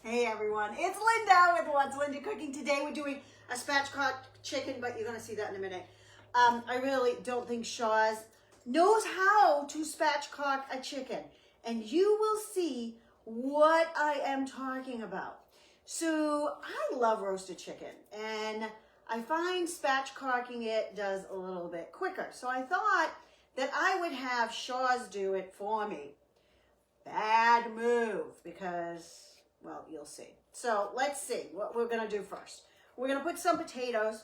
Hey everyone, it's Linda with What's Linda Cooking. Today we're doing a spatchcocked chicken, but you're going to see that in a minute. I really don't think Shaw's knows how to spatchcock a chicken, and you will see what I am talking about. So I love roasted chicken, and I find spatchcocking it does a little bit quicker. So I thought that I would have Shaw's do it for me. Bad move, because, well, you'll see. So let's see what we're going to do first. We're going to put some potatoes,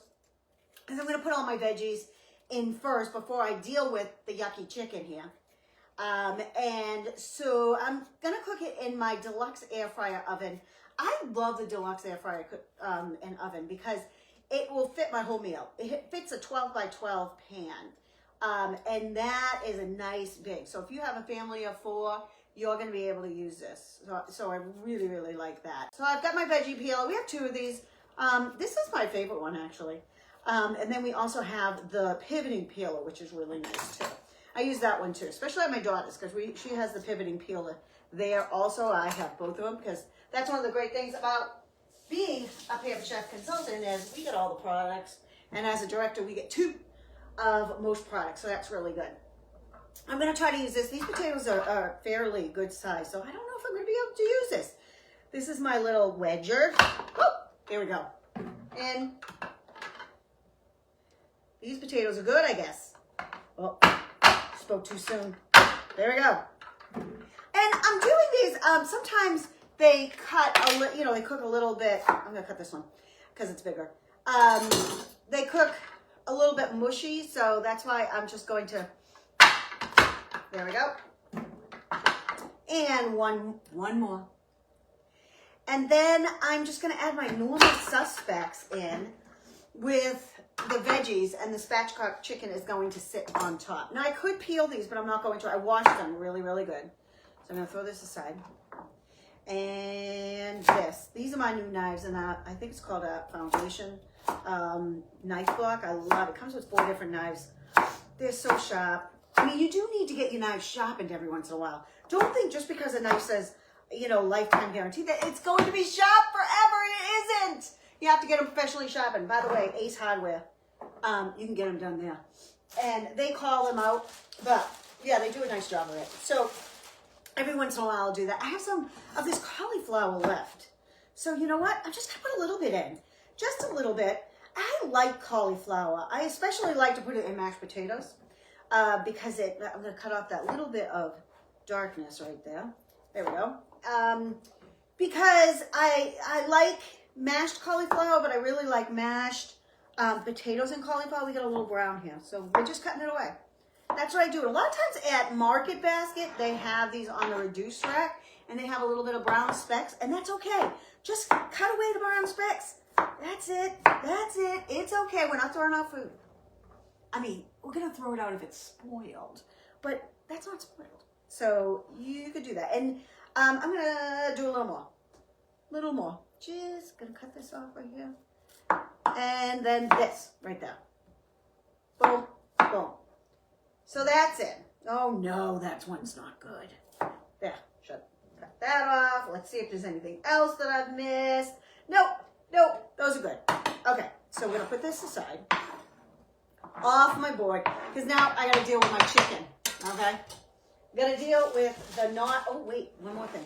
and I'm going to put all my veggies in first before I deal with the yucky chicken here. And so I'm going to cook it in my deluxe air fryer oven. I love the deluxe air fryer and oven because it will fit my whole meal. It fits a 12 by 12 pan. And that is a nice big. So if you have a family of 4, you're going to be able to use this. So I really, really like that. So I've got my veggie peeler. We have 2 of these. This is my favorite one, actually. And then we also have the pivoting peeler, which is really nice, too. I use that one, too, especially on my daughter's, because she has the pivoting peeler there. Also, I have both of them, because that's one of the great things about being a Paper Chef consultant is we get all the products. And as a director, we get 2 of most products, so that's really good. I'm going to try to use this. These potatoes are fairly good size, so I don't know if I'm going to be able to use this. This is my little wedger. Oh, there we go. And these potatoes are good, I guess. Oh, spoke too soon. There we go. And I'm doing these, sometimes they cut a little, you know, they cook a little bit. I'm going to cut this one because it's bigger. They cook a little bit mushy, so that's why I'm just going to, there we go. And one more. And then I'm just going to add my normal suspects in with the veggies, and the spatchcock chicken is going to sit on top. Now I could peel these, but I'm not going to. I washed them really, really good. So I'm going to throw this aside. And this. These are my new knives, and I think it's called a foundation knife block. I love it. It comes with 4 different knives. They're so sharp. I mean, you do need to get your knives sharpened every once in a while. Don't think just because a knife says, you know, lifetime guarantee that it's going to be sharp forever. It isn't. You have to get them professionally sharpened. By the way, Ace Hardware, you can get them done there. And they call them out, but yeah, they do a nice job of it. So every once in a while I'll do that. I have some of this cauliflower left. So you know what? I'm just going to put a little bit in. Just a little bit. I like cauliflower. I especially like to put it in mashed potatoes because I'm going to cut off that little bit of darkness right there. There we go. Because I like mashed cauliflower, but I really like mashed potatoes and cauliflower. We got a little brown here, so we're just cutting it away. That's what I do. A lot of times at Market Basket, they have these on the reduced rack, and they have a little bit of brown specks, and that's okay. Just cut away the brown specks. That's it. That's it. It's okay. We're not throwing out food. I mean, we're going to throw it out if it's spoiled, but that's not spoiled. So you could do that. And I'm going to do a little more. Little more. Just going to cut this off right here. And then this right there. Boom, boom. So that's it. Oh no, that one's not good. There, cut that off. Let's see if there's anything else that I've missed. Nope, nope, those are good. Okay, so we're gonna put this aside, off my board, because now I gotta deal with my chicken, okay? I'm gonna deal with the oh wait, one more thing.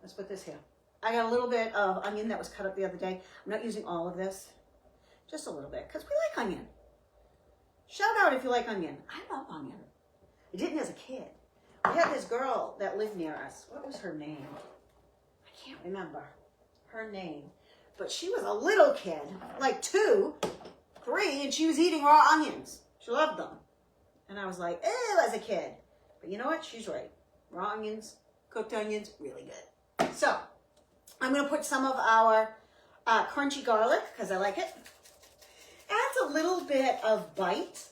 Let's put this here. I got a little bit of onion that was cut up the other day. I'm not using all of this, just a little bit, because we like onion. Shout out if you like onion. I love onion. I didn't as a kid. We had this girl that lived near us. What was her name? I can't remember her name. But she was a little kid, like 2, 3, and she was eating raw onions. She loved them. And I was like, ew, as a kid. But you know what? She's right. Raw onions, cooked onions, really good. So I'm going to put some of our crunchy garlic, because I like it. Adds a little bit of bite.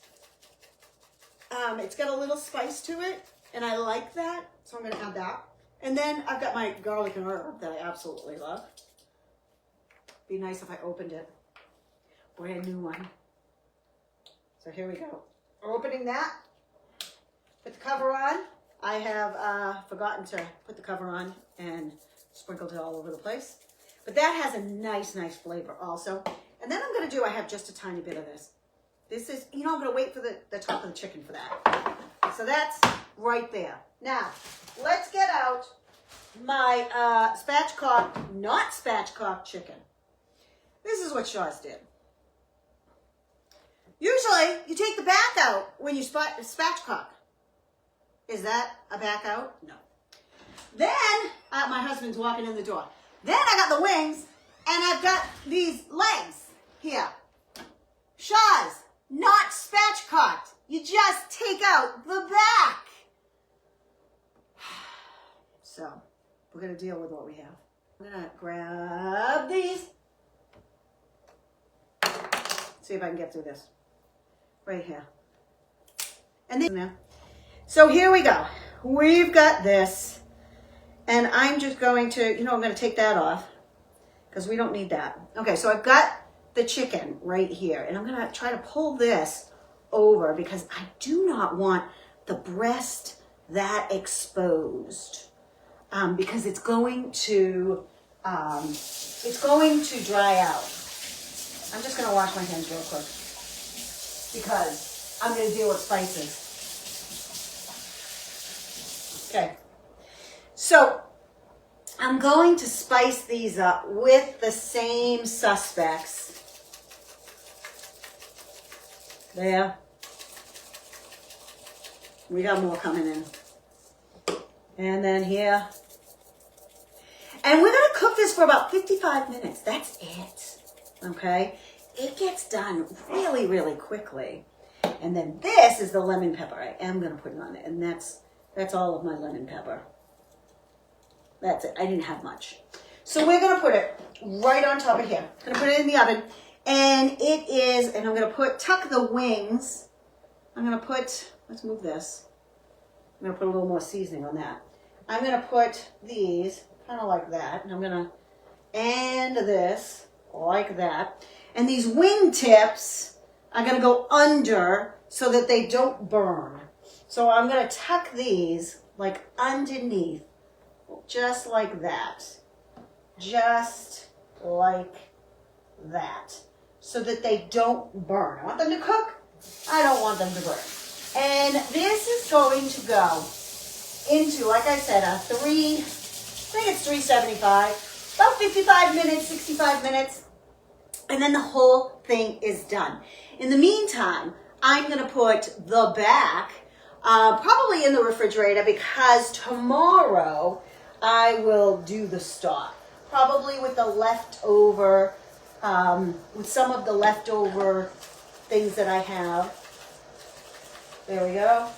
It's got a little spice to it, and I like that, so I'm going to add that. And then I've got my garlic and herb that I absolutely love. Be nice if I opened it. Brand new one. So here we go. We're opening that. Put the cover on. I have forgotten to put the cover on, and sprinkled it all over the place. But that has a nice flavor also. And then I'm going to do, I have just a tiny bit of this. This is, you know, I'm going to wait for the top of the chicken for that. So that's right there. Now, let's get out my spatchcock, not spatchcock chicken. This is what Shaw's did. Usually, you take the back out when you spatchcock. Is that a back out? No. Then, my husband's walking in the door. Then I got the wings, and I've got these legs here. Shaw's, not spatchcocked. You just take out the back. So, we're going to deal with what we have. I'm going to grab these. See if I can get through this. Right here. And then, so here we go. We've got this. And I'm just going to, you know, I'm going to take that off because we don't need that. Okay, so I've got the chicken right here. And I'm going to try to pull this over because I do not want the breast that exposed. Because it's going to dry out. I'm just going to wash my hands real quick because I'm going to deal with spices. Okay. So I'm going to spice these up with the same suspects. There. We got more coming in. And then here. And we're going to cook this for about 55 minutes. That's it. Okay? It gets done really, really quickly. And then this is the lemon pepper. I am going to put it on it. And that's all of my lemon pepper. That's it. I didn't have much. So we're going to put it right on top of here. I'm going to put it in the oven. And it is, and I'm going to tuck the wings. I'm going to put, let's move this. I'm going to put a little more seasoning on that. I'm going to put these kind of like that. And I'm going to end this like that. And these wing tips are going to go under so that they don't burn. So I'm going to tuck these like underneath. Just like that. Just like that. So that they don't burn. I want them to cook. I don't want them to burn. And this is going to go into, like I said, I think it's 375. About 55 minutes, 65 minutes. And then the whole thing is done. In the meantime, I'm going to put the back probably in the refrigerator because tomorrow I will do the stock. Probably with the leftover, with some of the leftover things that I have. There we go.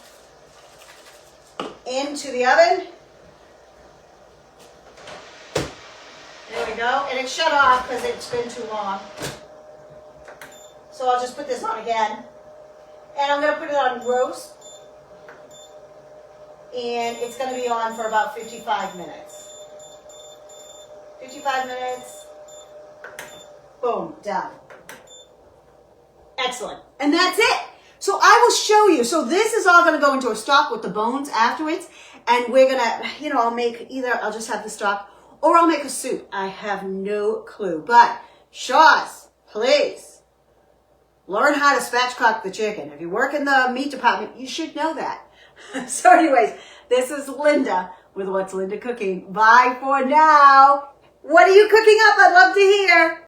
Into the oven. There we go. And it's shut off because it's been too long. So I'll just put this on again. And I'm going to put it on roast. And it's going to be on for about 55 minutes. 55 minutes. Boom, done. Excellent. And that's it. So I will show you. So this is all going to go into a stock with the bones afterwards. And we're going to, you know, I'll just have the stock or I'll make a soup. I have no clue. But, Shaw's, please, learn how to spatchcock the chicken. If you work in the meat department, you should know that. So anyways, this is Linda with What's Linda Cooking. Bye for now. What are you cooking up? I'd love to hear.